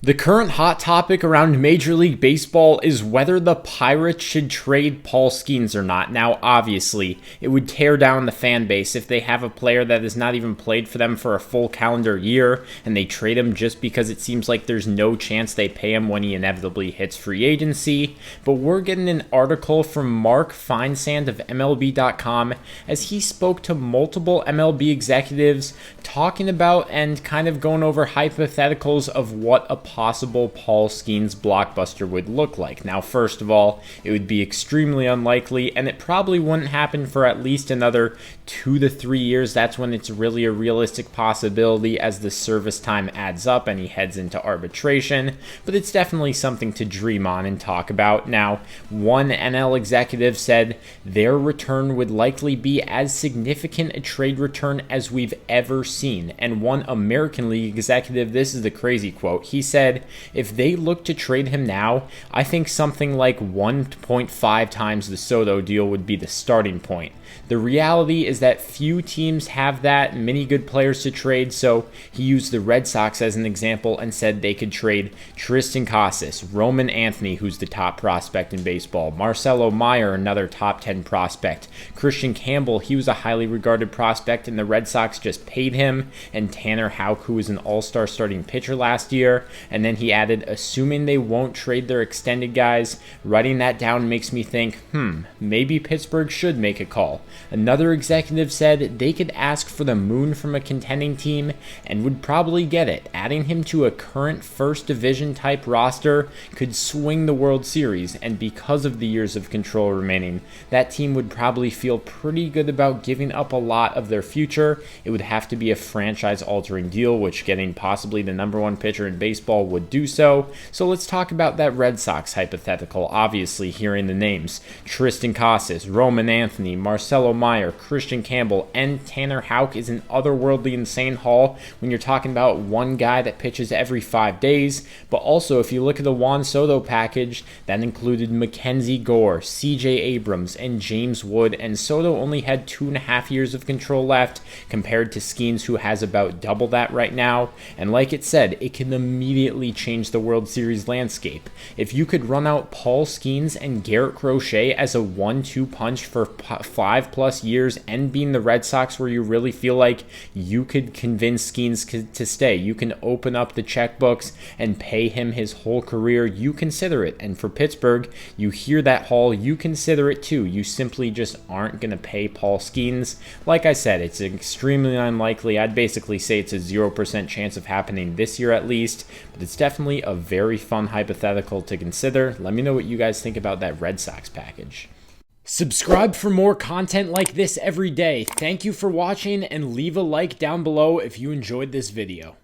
The current hot topic around Major League Baseball is whether the Pirates should trade Paul Skenes or not. Now, obviously, it would tear down the fan base if they have a player that has not even played for them for a full calendar year and they trade him just because it seems like there's no chance they pay him when he inevitably hits free agency. But we're getting an article from Mark Feinsand of MLB.com as he spoke to multiple MLB executives talking about and kind of going over hypotheticals of what a possible Paul Skenes blockbuster would look like. Now, first of all, it would be extremely unlikely, and it probably wouldn't happen for at least another 2 to 3 years. That's when it's really a realistic possibility as the service time adds up and he heads into arbitration, but it's definitely something to dream on and talk about. Now, one NL executive said their return would likely be as significant a trade return as we've ever seen, and one American League executive, this is the crazy quote, he said, if they look to trade him now, I think something like 1.5 times the Soto deal would be the starting point. The reality is that few teams have that many good players to trade, so he used the Red Sox as an example and said they could trade Tristan Casas, Roman Anthony, who's the top prospect in baseball, Marcelo Meyer, another top 10 prospect, Christian Campbell, he was a highly regarded prospect and the Red Sox just paid him, and Tanner Houck, who was an all-star starting pitcher last year. And then he added, assuming they won't trade their extended guys. Writing that down makes me think, maybe Pittsburgh should make a call. Another executive said they could ask for the moon from a contending team and would probably get it. Adding him to a current first division type roster could swing the World Series, and because of the years of control remaining, that team would probably feel pretty good about giving up a lot of their future. It would have to be a franchise-altering deal, which getting possibly the number one pitcher in baseball would do so. So let's talk about that Red Sox hypothetical. Obviously, hearing the names Tristan Casas, Roman Anthony, Marcelo Meyer, Christian Campbell, and Tanner Houck is an otherworldly insane haul when you're talking about one guy that pitches every 5 days. But also, if you look at the Juan Soto package, that included Mackenzie Gore, CJ Abrams, and James Wood, and Soto only had 2.5 years of control left compared to Skenes, who has about double that right now. And like it said, it can immediately change the World Series landscape. If you could run out Paul Skenes and Garrett Crochet as a 1-2 punch for 5+ years and being the Red Sox where you really feel like you could convince Skenes to stay, you can open up the checkbooks and pay him his whole career, you consider it. And for Pittsburgh, you hear that haul, you consider it too. You simply just aren't going to pay Paul Skenes. Like I said, it's extremely unlikely. I'd basically say it's a 0% chance of happening this year at least, but it's definitely a very fun hypothetical to consider. Let me know what you guys think about that Red Sox package. Subscribe for more content like this every day. Thank you for watching, and leave a like down below if you enjoyed this video.